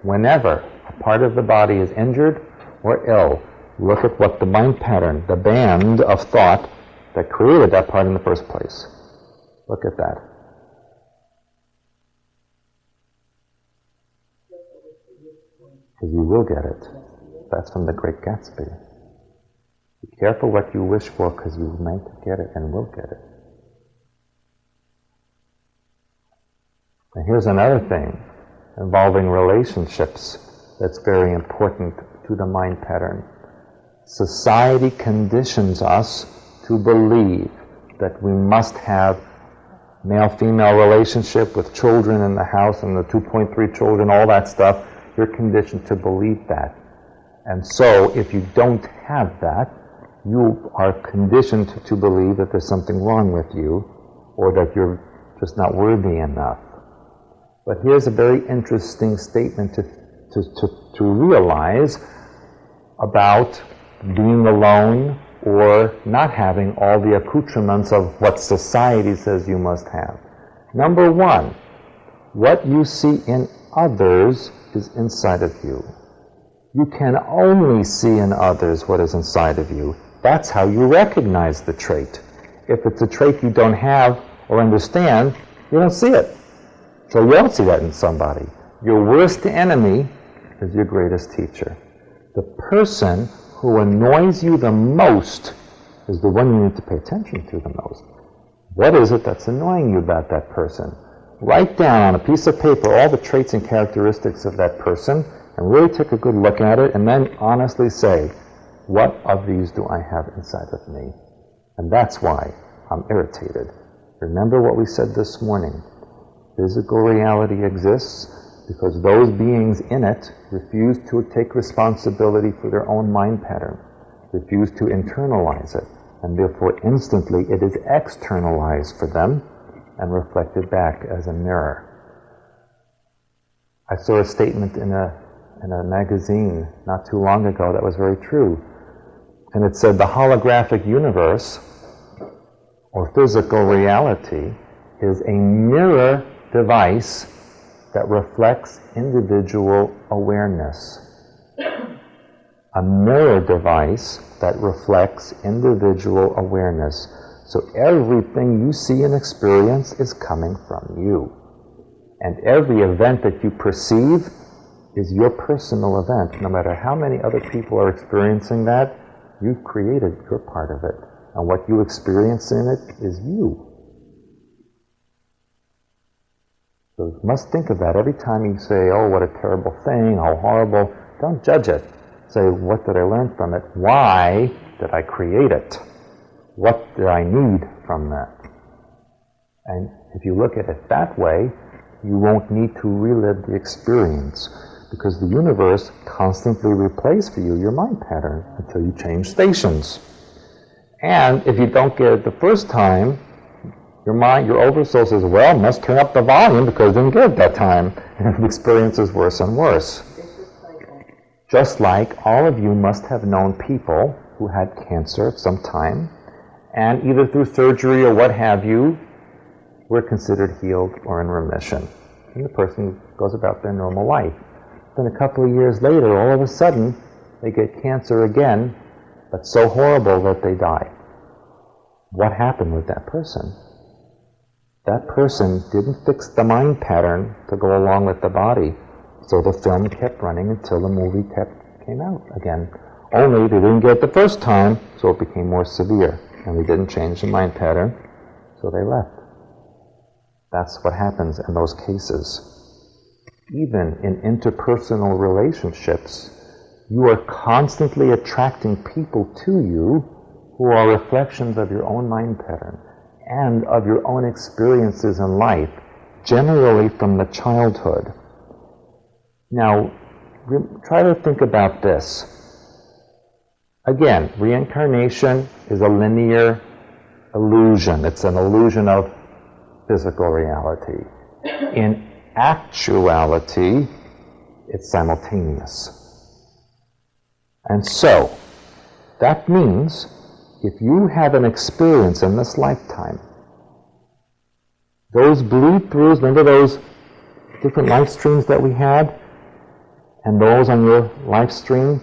whenever a part of the body is injured or ill, look at what the mind pattern, the band of thought that created that part in the first place. Look at that. Because you will get it. That's from the Great Gatsby. Be careful what you wish for, because you may get it and will get it. And here's another thing involving relationships that's very important to the mind pattern. Society conditions us to believe that we must have male-female relationship with children in the house and the 2.3 children, all that stuff. You're conditioned to believe that. And so, if you don't have that, you are conditioned to believe that there's something wrong with you, or that you're just not worthy enough. But here's a very interesting statement to realize about being alone or not having all the accoutrements of what society says you must have. Number one, what you see in others is inside of you. You can only see in others what is inside of you. That's how you recognize the trait. If it's a trait you don't have or understand, you don't see it. So you don't see that in somebody. Your worst enemy is your greatest teacher. The person who annoys you the most is the one you need to pay attention to the most. What is it that's annoying you about that person? Write down on a piece of paper all the traits and characteristics of that person and really take a good look at it, and then honestly say, what of these do I have inside of me? And that's why I'm irritated. Remember what we said this morning. Physical reality exists because those beings in it refuse to take responsibility for their own mind pattern, refuse to internalize it, and therefore instantly it is externalized for them and reflected back as a mirror. I saw a statement in a magazine not too long ago that was very true. And it said the holographic universe, or physical reality, is a mirror device that reflects individual awareness. A mirror device that reflects individual awareness. So everything you see and experience is coming from you. And every event that you perceive is your personal event. No matter how many other people are experiencing that, you've created your part of it. And what you experience in it is you. So you must think of that every time you say, oh, what a terrible thing, how horrible. Don't judge it. Say, what did I learn from it? Why did I create it? What did I need from that? And if you look at it that way, you won't need to relive the experience, because the universe constantly replays for you your mind pattern until you change stations. And if you don't get it the first time, your oversoul says, well, must turn up the volume because you didn't get it that time. And the experience is worse and worse. Just like all of you must have known people who had cancer at some time, and either through surgery or what have you, were considered healed or in remission. And the person goes about their normal life. Then a couple of years later, all of a sudden, they get cancer again, but so horrible that they die. What happened with that person? That person didn't fix the mind pattern to go along with the body, so the film kept running until the movie came out again. Only they didn't get it the first time, so it became more severe, and they didn't change the mind pattern, so they left. That's what happens in those cases. Even in interpersonal relationships, you are constantly attracting people to you who are reflections of your own mind pattern and of your own experiences in life, generally from the childhood. Now, try to think about this. Again, reincarnation is a linear illusion. It's an illusion of physical reality. In actuality, it's simultaneous. And so, that means if you have an experience in this lifetime, those bleed-throughs, remember those different life streams that we had? and those on your life stream,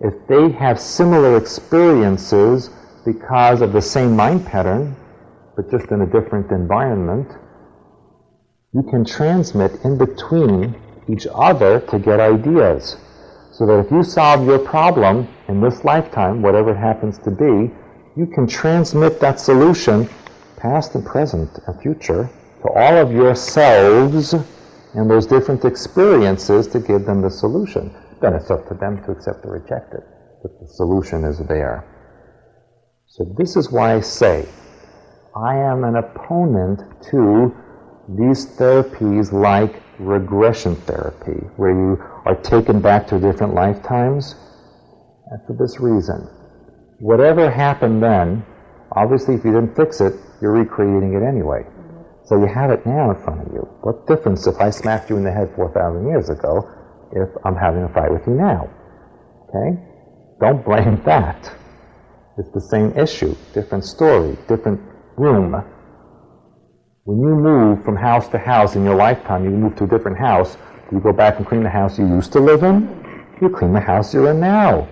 if they have similar experiences because of the same mind pattern, but just in a different environment, you can transmit in between each other to get ideas. So that if you solve your problem in this lifetime, whatever it happens to be, you can transmit that solution, past and present and future, to all of yourselves and those different experiences to give them the solution. Then it's up to them to accept or reject it, but the solution is there. So this is why I say, I am an opponent to these therapies like regression therapy, where you are taken back to different lifetimes. And for this reason, whatever happened then, obviously if you didn't fix it, you're recreating it anyway. So you have it now in front of you. What difference if I smacked you in the head 4,000 years ago if I'm having a fight with you now? Okay? Don't blame that. It's the same issue, different story, different room. When you move from house to house in your lifetime, you move to a different house, you go back and clean the house you used to live in, you clean the house you're in now.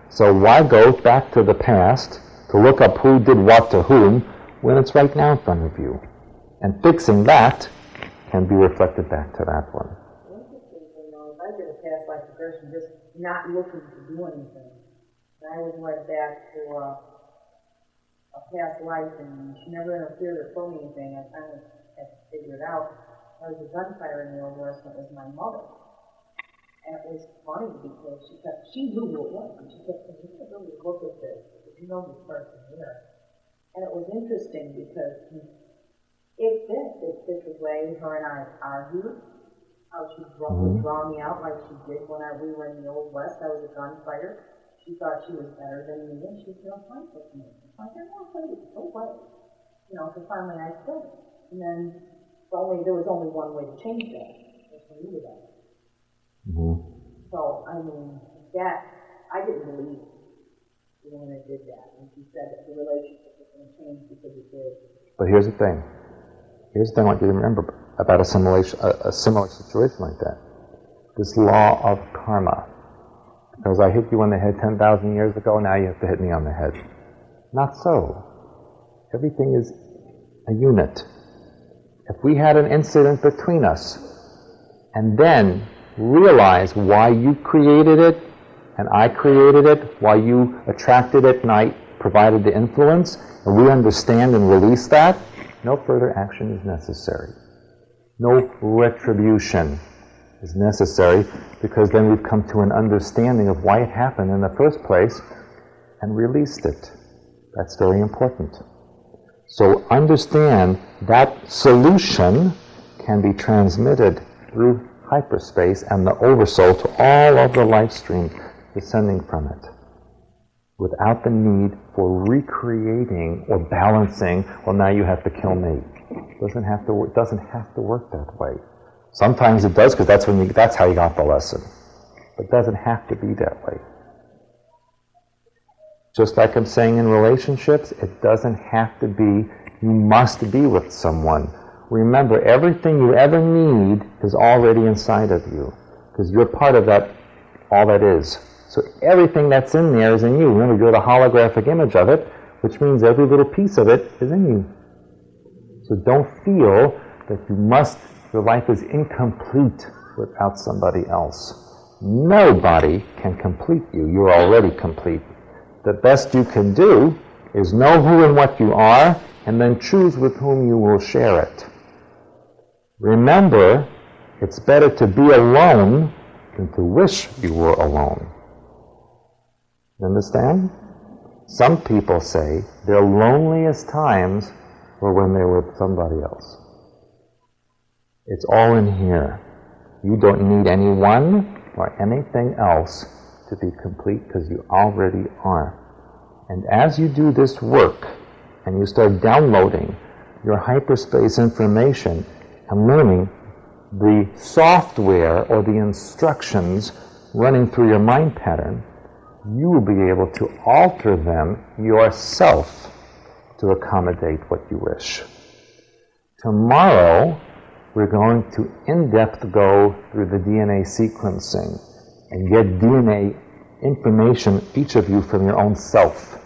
So why go back to the past to look up who did what to whom when it's right now in front of you? And fixing that can be reflected back to that one. Interesting, if I did a past life regression, just not looking to do anything, and I was led back to a past life, and she never interfered or told me anything. I kind of had to figure it out. I was a gunfighter in the Old West, and it was my mother. And it was funny because she knew who it was, and she kept saying, you can't really look at this, because you know this person here. And it was interesting because it fit the way her and I argued, how she would draw me out like she did when we were in the Old West. I was a gunfighter. She thought she was better than me, and she said, fight with me. I said, no, fight with you, go away. So finally I killed her. And then there was only one way to change that, was for me to die. So, I mean, that, I didn't believe the woman that did that. And she said that the relationship was going to change because it did. But here's the thing. Here's the thing I want you to remember about a similar situation like that. This law of karma. Because I hit you on the head 10,000 years ago, now you have to hit me on the head. Not so. Everything is a unit. If we had an incident between us, and then realize why you created it, and I created it, why you attracted it, and I provided the influence, and we understand and release that, no further action is necessary. No retribution is necessary, because then we've come to an understanding of why it happened in the first place and released it. That's very important. So understand that solution can be transmitted through hyperspace and the oversoul to all of the life stream descending from it, without the need for recreating or balancing, well, now you have to kill me. It doesn't have to work that way. Sometimes it does, because that's how you got the lesson. But it doesn't have to be that way. Just like I'm saying in relationships, it doesn't have to be, you must be with someone. Remember, everything you ever need is already inside of you, because you're part of that, all that is. So everything that's in there is in you. Remember, you're the holographic image of it, which means every little piece of it is in you. So don't feel that your life is incomplete without somebody else. Nobody can complete you. You're already complete. The best you can do is know who and what you are, and then choose with whom you will share it. Remember, it's better to be alone than to wish you were alone. You understand? Some people say their loneliest times were when they were with somebody else. It's all in here. You don't need anyone or anything else to be complete, because you already are. And as you do this work and you start downloading your hyperspace information and learning the software or the instructions running through your mind pattern, you will be able to alter them yourself to accommodate what you wish. Tomorrow, we're going to in-depth go through the DNA sequencing and get DNA information, each of you, from your own self,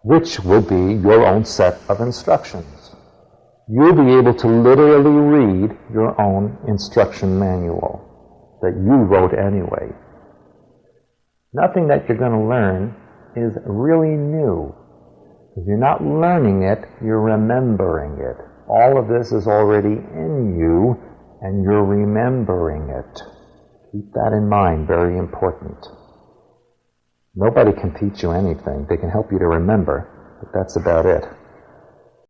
which will be your own set of instructions. You'll be able to literally read your own instruction manual that you wrote anyway. Nothing that you're going to learn is really new. If you're not learning it, you're remembering it. All of this is already in you, and you're remembering it. Keep that in mind, very important. Nobody can teach you anything. They can help you to remember, but that's about it.